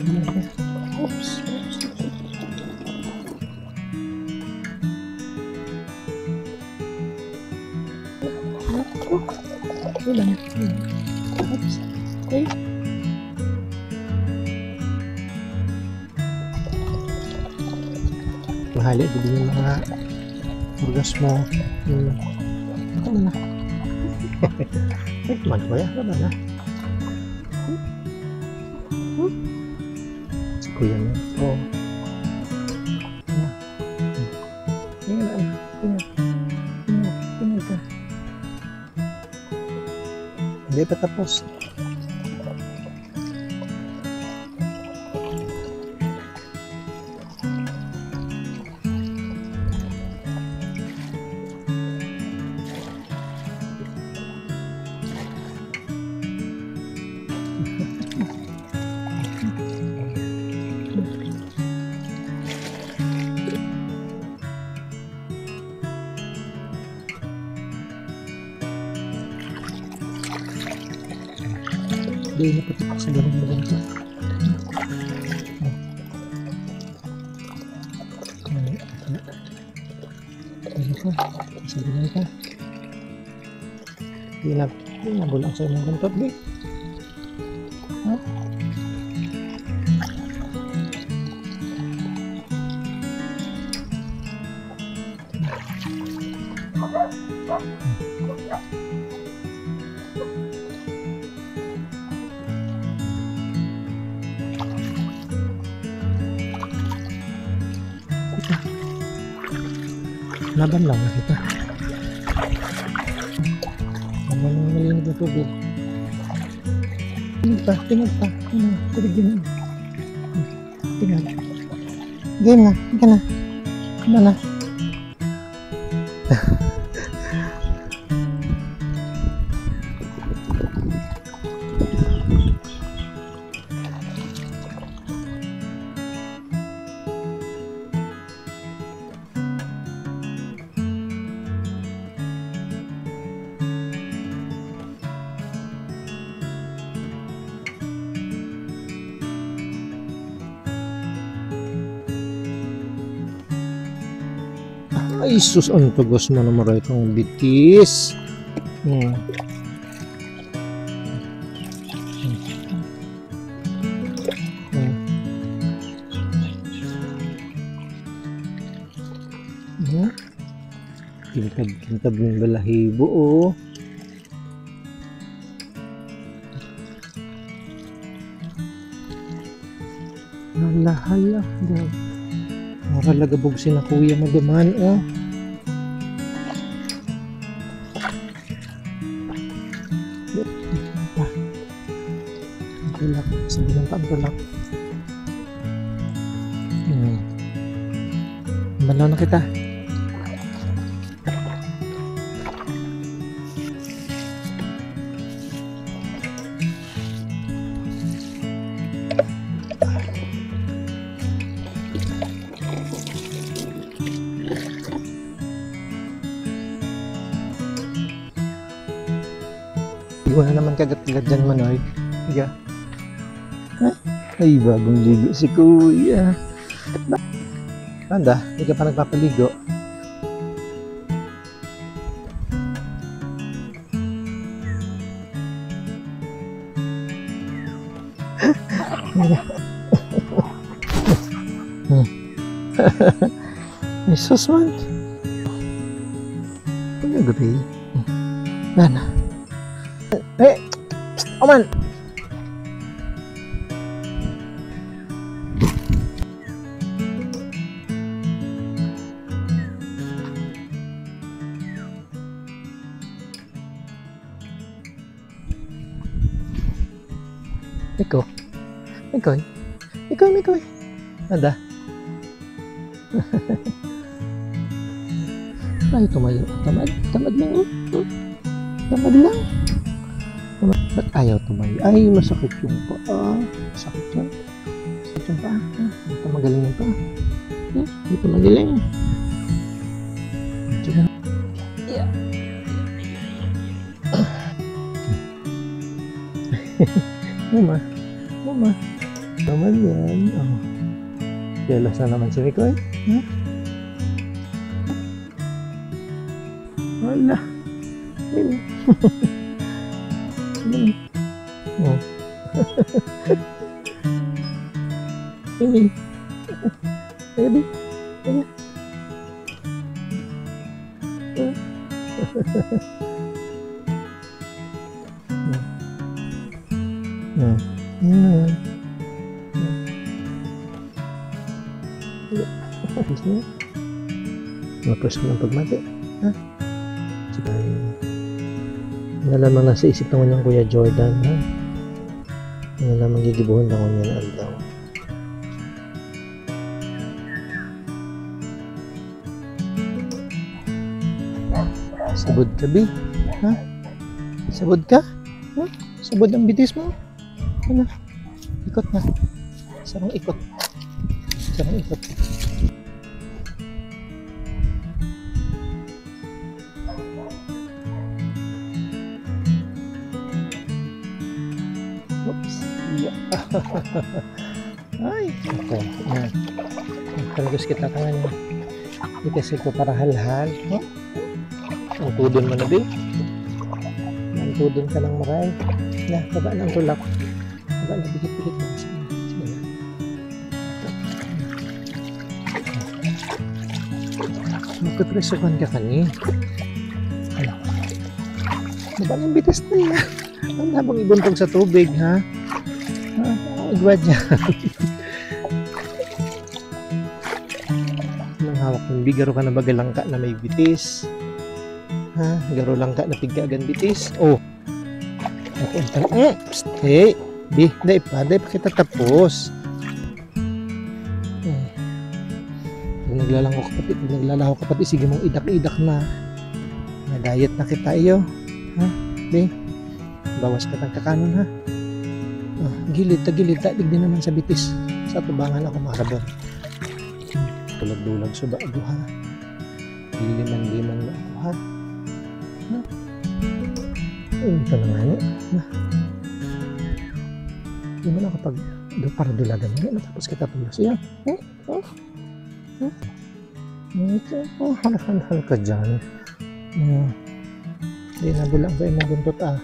Oops. Wala na. Oops. Okay. Mahali din yung mga burgas mo. Ako na na. Ay, tuman ko ya. Wala na. Si kuya mo. Oo. Tingnan na. Tingnan ka. Hindi pa tapos. Hindi na patipak sa galing mo ganito. Ano ka? Sabi na ka. Hindi na bulang sa imong gantot, di? Ha? Laban lang na kita. Naman ang malinig na tubig. Tingad pa. Tubig din. Tingad. Game na. Ika na. Ano na? Ay, sus, ang tugos mo naman rin itong bitis. Kintab ng balahibo, oh. Hala. Makalagabog si na kuya magaman, oh. Tulak, sabi ng pagtulak. Balaw na kita. Iwan na naman kagat-kagat dyan, Manoy. Higa. Ay, bagong ligo si kuya. Anda, hindi ka pa nagpapaligo. Ay, sus man. Ano gabi? Nana. Hey! Oman! Mikoy. Ada. Ay, tumayo. Tamad lang. Tamad lang. Ba't ayaw tumayo? Ay, masakit yung paa. Masakit yan. Masakit yung paa. Hindi magaling yung paa. Hindi pa magaling. Yeah. Mama. Naman yan. Oh. Jealous na naman si Mikoy. Ha? Wala. Baby. Oh. Baby. Baby. Baby. Gusto niya? Mapres ko ng pagmati. Ha? Sige. Nalaman na sa isip ng kanyang Kuya Jordan. Ha? Nalaman gigibuhan na kanya na aldaw. Sabod ka, Bi? Ha? Sabod ka? Ha? Sabod ang bitis mo? Ano? Ikot na. Sarang ikot. Sarang ikot. Oops. Yeah. Ay. Okay. Yan. Kalagos kita tangan niya. Itasip ko para halhal. Ha? Ang tudon mo na, Bi. Ang tudon ka ng maray. Na, baba ng tulak. Baba na, dikit-dikit lang. Sige na. Magpipresokan ka kani. Ano? Baba ng bitas na yan. Ang habang ibuntog sa tubig, ha? Ha? Igwa dyan. Nang hawak ng bigaro ka na bagalangka na may bitis. Ha? Garo lang ka na pigkagan bitis. Oh. Hey. Di pa kita tapos. Pag naglalaho kapatid, sige mong idak-idak na. Na-diet na kita iyo. Ha? Di? Bawas ka ng kakanon, ha? Gilid, talig din naman sa bitis. Sa tubangan ako makabon. Tulag-dulag sa bago, ha? Liman-liman na ako, ha? Ito na nga niya. Hindi mo na kapag para dulagan niya. Matapos kita tulos siya. Hal ka dyan. Hindi na bulang sa imong buntot, ah.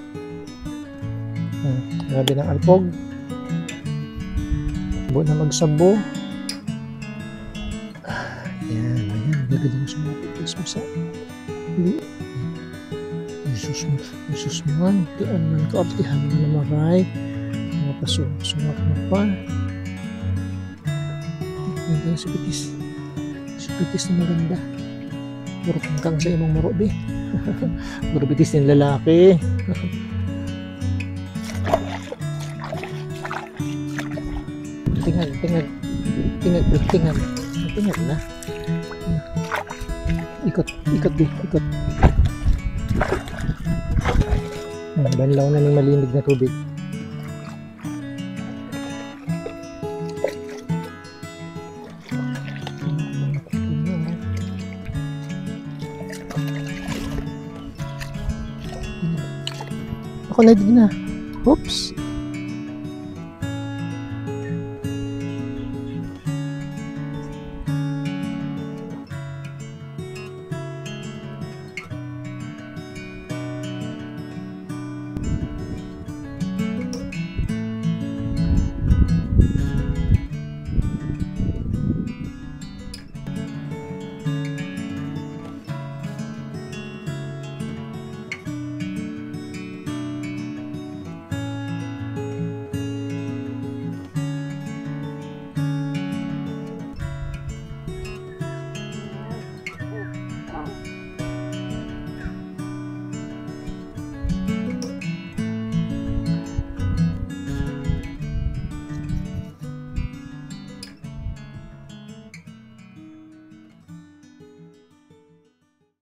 Grabe ng alpog. Buo na magsabo. Yan. Gagad mo sa mga pitis mo sa... Hindi. Jesus man, tiyan man ka, tihan mo na maray. Mga pasungat mo pa. Hindi si Pitis. Si Pitis na maganda. Puro kangkang sa imong muro, Bi. Puro Pitis ng lalaki. Tingad na. Ikot, Bi, ikot. Banlaw na ng malinig na tubig. Ako na din na. Oops.